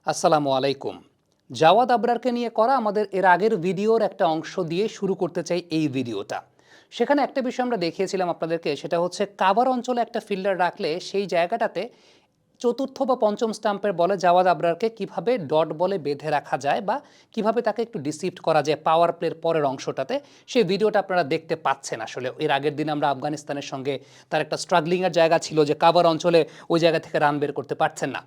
আসসালামু আলাইকুম। জাওয়াদ আবরারকে নিয়ে করা আমাদের এর আগের ভিডিওর একটা অংশ দিয়ে শুরু করতে চাই এই ভিডিওটা। সেখানে একটা বিষয় আমরা দেখিয়েছিলাম আপনাদেরকে, সেটা হচ্ছে কাভার অঞ্চলে একটা ফিল্ডার রাখলে সেই জায়গাটাতে চতুর্থ বা পঞ্চম স্টাম্পের বলে জাওয়াদ আবরারকে কিভাবে ডট বলে বেঁধে রাখা যায় বা কিভাবে তাকে একটু ডিসিপ্ট করা যায় পাওয়ার প্লের পরের অংশটাতে। সেই ভিডিওটা আপনারা দেখতে পাচ্ছেন। আসলে এর আগের দিন আমরা আফগানিস্তানের সঙ্গে তার একটা স্ট্রাগলিংয়ের জায়গা ছিল যে কাভার অঞ্চলে ওই জায়গা থেকে রান বের করতে পারছেন না।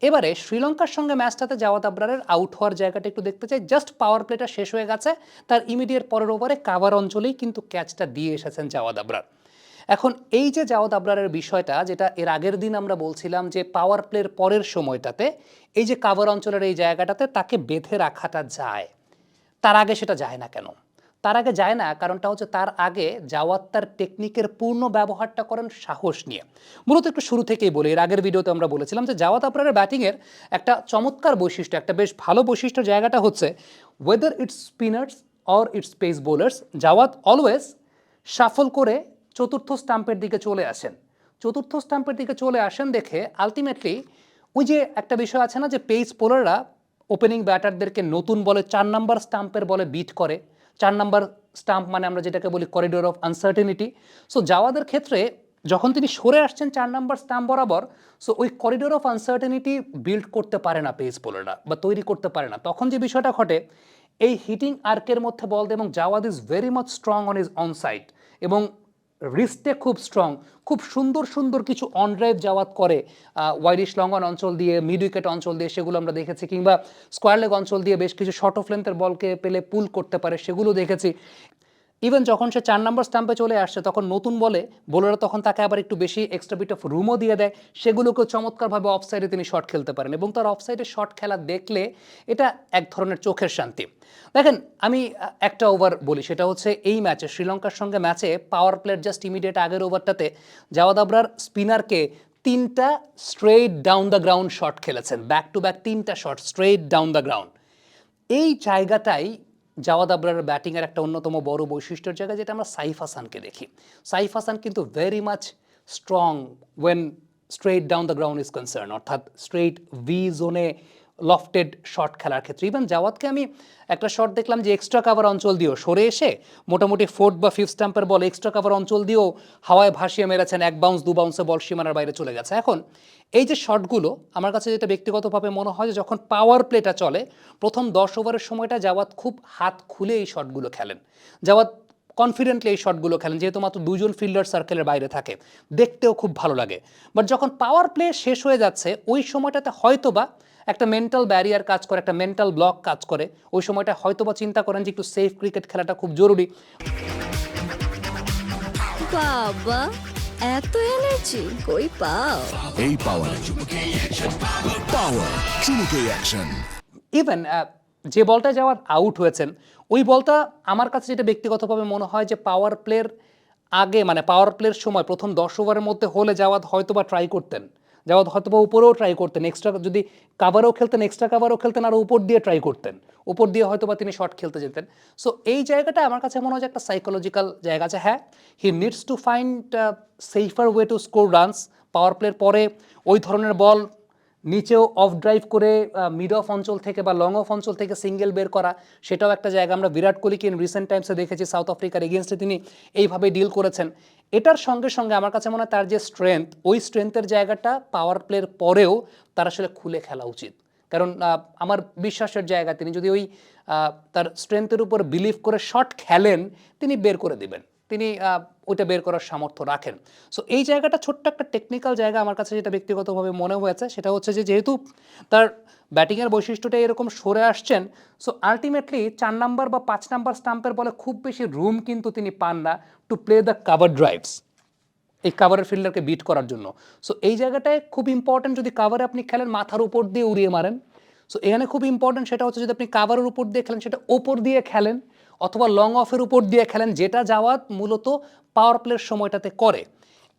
এবারে শ্রীলঙ্কার সঙ্গে ম্যাচটাতে জাওয়াদ আবরারের আউট হওয়ার জায়গাটা একটু দেখতে চাই। জাস্ট পাওয়ার প্লেটা শেষ হয়ে গেছে, তার ইমিডিয়েট পরের ওভারে কাভার অঞ্চলেই কিন্তু ক্যাচটা দিয়ে এসেছেন জাওয়াদ আবরার। এখন এই যে জাওয়াদ আবরারের বিষয়টা, যেটা এর আগের দিন আমরা বলছিলাম যে পাওয়ার প্লের পরের সময়টাতে এই যে কাভার অঞ্চলের এই জায়গাটাতে তাকে বেঁধে রাখাটা যায়, তার আগে সেটা যায় না কেন? তার আগে যায় না কারণটা হচ্ছে তার আগে জাওয়াদ তার টেকনিকের পূর্ণ ব্যবহারটা করেন সাহস নিয়ে। মূলত একটু শুরু থেকেই বলি, এর আগের ভিডিওতে আমরা বলেছিলাম যে জাওয়াদ আবরারের ব্যাটিংয়ের একটা চমৎকার বৈশিষ্ট্য, একটা বেশ ভালো বৈশিষ্ট্য জায়গাটা হচ্ছে whether it's spinners or it's pace bowlers, Jawad always shuffle করে চতুর্থ স্টাম্পের দিকে চলে আসেন। চতুর্থ স্টাম্পের দিকে চলে আসেন দেখে আলটিমেটলি ওই যে একটা বিষয় আছে না যে পেস বোলাররা ওপেনিং ব্যাটারদেরকে নতুন বলে 4 নম্বর স্টাম্পের বলে বিট করে। 4 নম্বর স্টাম্প মানে আমরা যেটাকে বলি করিডোর অফ আনসার্টেনিটি। সো জাওয়াদের ক্ষেত্রে যখন তিনি সরে আসছেন 4 নম্বর স্টাম্প বরাবর, সো ওই করিডোর অফ আনসার্টেনিটি বিল্ড করতে পারে না পেস বোলাররা বা তৈরি করতে পারে না। তখন যে বিষয়টা ঘটে, এই হিটিং আর্কের মধ্যে বল দেয় এবং Jawad is very much strong on his on side এবং রিস্টে খুব স্ট্রং। খুব সুন্দর সুন্দর কিছু অন ড্রাইভ জাওয়াত করে ওয়াইডিশ লং অন অঞ্চল দিয়ে, মিড উইকেট অঞ্চল দিয়ে, সেগুলো আমরা দেখেছি, কিংবা স্কোয়ার লেগ অঞ্চল দিয়ে বেশ কিছু শর্ট অফ লেন্থের বলকে পেলে পুল করতে পারে, সেগুলো দেখেছি। ইভেন যখন সে 4 নম্বর স্টাম্পে চলে আসছে তখন নতুন বলে বোলাররা তখন তাকে আবার একটু বেশি এক্সট্রা বিট অফ রুমও দিয়ে দেয়, সেগুলোকেও চমৎকারভাবে অফসাইডে তিনি শট খেলতে পারেন এবং তার অফসাইডে শট খেলা দেখলে এটা এক ধরনের চোখের শান্তি। দেখেন, আমি একটা ওভার বলি, সেটা হচ্ছে এই ম্যাচে শ্রীলঙ্কার সঙ্গে ম্যাচে পাওয়ার প্লের জাস্ট ইমিডিয়েট আগের ওভারটাতে জাওয়াদ আবরার স্পিনারকে 3টা straight down the ground shot খেলেছেন, ব্যাক টু ব্যাক 3টা shot straight down the ground. এই জায়গাটাই জাওয়াদ আবরারের ব্যাটিংয়ের একটা অন্যতম বড় বৈশিষ্ট্যের জায়গা, যেটা আমরা সাইফ হাসানকে দেখি। সাইফ হাসান কিন্তু very much strong when straight down the ground is concern, অর্থাৎ স্ট্রেইট ভি জোনে লফটেড শট খেলার ক্ষেত্রে। ইভেন জাওয়াদকে আমি একটা শট দেখলাম যে এক্সট্রা কাভার অঞ্চল দিয়েও সরে এসে মোটামুটি ফোর্থ বা ফিফথ স্টাম্পের বল এক্সট্রা কাভার অঞ্চল দিয়েও হাওয়ায় ভাসিয়ে মেরেছেন, 1 বাউন্স 2 বাউন্সে বল সীমানার বাইরে চলে গেছে। এখন এই যে শটগুলো আমার কাছে যেটা ব্যক্তিগতভাবে মনে হয় যে যখন পাওয়ার প্লেটা চলে প্রথম 10 ওভারের সময়টা জাওয়াদ খুব হাত খুলে এই শটগুলো খেলেন। জাওয়াদ কনফিডেন্টলি এই শটগুলো খেলেন, যেহেতু মাত্র 2জন ফিল্ডার সার্কেলের বাইরে থাকে, দেখতেও খুব ভালো লাগে। বাট যখন পাওয়ার প্লে শেষ হয়ে যাচ্ছে ওই সময়টাতে হয়তোবা একটা মেন্টাল ব্যারিয়ার কাজ করে, একটা মেন্টাল ব্লক কাজ করে। ওই সময়টা হয়তোবা চিন্তা করেন যে একটু সেফ ক্রিকেট খেলাটা খুব জরুরি। বাবা, এত এনার্জি কই পাও? এই পাওয়ার চুমুকে অ্যাকশন। ইভেন যে বলটা যাওয়ার আউট হয়েছেন ওই বলটা আমার কাছে যেটা ব্যক্তিগতভাবে মনে হয় যে পাওয়ার প্লের আগে, মানে পাওয়ার প্লের সময় প্রথম 10 ওভারের মধ্যে হলে জাওয়াদ হয়তোবা ট্রাই করতেন, জাওয়াদ হয়তোবা উপরেও ট্রাই করতেন, এক্সট্রা যদি কাভারও খেলতেন, এক্সট্রা কাভারও খেলতেন, আর উপর দিয়ে ট্রাই করতেন, উপর দিয়ে হয়তোবা তিনি শট খেলতে যেতেন। সো এই জায়গাটা আমার কাছে মনে হয় যে একটা সাইকোলজিক্যাল জায়গা আছে। হ্যাঁ, he needs to find safer way to score runs. Power প্লের পরে ওই ধরনের বল নিচেও অফ ড্রাইভ করে মিড অফ অঞ্চল থেকে বা লং অফ অঞ্চল থেকে সিঙ্গেল বের করা, সেটাও একটা জায়গা। আমরা বিরাট কোহলিকে ইন রিসেন্ট টাইমসে দেখেছি সাউথ আফ্রিকার এগেনস্টে তিনি এইভাবে ডিল করেছেন। এটার সঙ্গে সঙ্গে আমার কাছে মনে হয় তার যে স্ট্রেংথ, ওই স্ট্রেংথের জায়গাটা পাওয়ার প্লের পরেও তার আসলে খুলে খেলা উচিত। কারণ আমার বিশ্বাসের জায়গা, তিনি যদি ওই তার স্ট্রেংথের উপর বিলিভ করে শট খেলেন তিনি বের করে দিবেন, তিনি ওইটা বের করার সামর্থ্য রাখেন। সো এই জায়গাটা ছোট্ট একটা টেকনিক্যাল জায়গা আমার কাছে যেটা ব্যক্তিগতভাবে মনে হয়েছে, সেটা হচ্ছে যে যেহেতু তার ব্যাটিংয়ের বৈশিষ্ট্যটা এরকম সরে আসছেন, সো আলটিমেটলি 4 নম্বর বা 5 নম্বর স্টাম্পের বলে খুব বেশি রুম কিন্তু তিনি পান না to play the cover drives, এই কাভারের ফিল্ডারকে বিট করার জন্য। সো এই জায়গাটায় খুব ইম্পর্টেন্ট, যদি কাভারে আপনি খেলেন মাথার উপর দিয়ে উড়িয়ে মারেন। সো এখানে খুব ইম্পর্টেন্ট সেটা হচ্ছে যদি আপনি কাভারের উপর দিয়ে খেলেন সেটা ওপর দিয়ে খেলেন অথবা লং অফের উপর দিয়ে খেলেন, যেটা জাওয়াদ মূলত পাওয়ার প্লের সময়টাতে করে।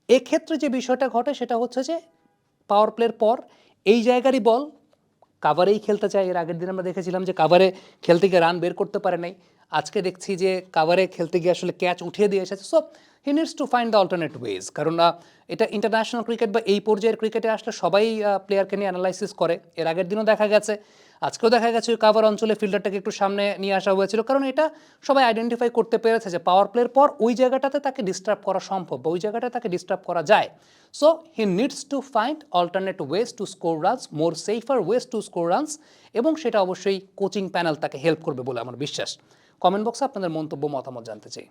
এক্ষেত্রে যে বিষয়টা ঘটে সেটা হচ্ছে যে পাওয়ার প্লের পর এই জায়গারই বল কাভারেই খেলতে চায়। এর আগের দিন আমরা দেখেছিলাম যে কাভারে খেলতে গিয়ে রান বের করতে পারে নাই। আজকে দেখছি যে কাভারে খেলতে গিয়ে আসলে ক্যাচ উঠিয়ে দিয়ে এসেছে। So he needs to find the alternate ways, কারণ এটা ইন্টারন্যাশনাল ক্রিকেট বা এই পর্যায়ের ক্রিকেটে আসলে সবাই প্লেয়ারকে নিয়ে অ্যানালাইসিস করে। এর আগের দিনও দেখা গেছে, আজকেও দেখা গেছে ওই কাভার অঞ্চলে ফিল্ডারটাকে একটু সামনে নিয়ে আসা হয়েছিল, কারণ এটা সবাই আইডেন্টিফাই করতে পেরেছে যে পাওয়ার প্লের পর ওই জায়গাটাতে তাকে ডিস্টার্ব করা সম্ভব বা ওই জায়গাটাতে তাকে ডিস্টার্ব করা যায়। So he needs to find alternate ways to score runs, more safer ways to score runs, এবং সেটা অবশ্যই কোচিং প্যানেল তাকে হেল্প করবে বলে আমার বিশ্বাস। কমেন্ট বক্সে আপনাদের মন্তব্য মতামত জানতে চাই।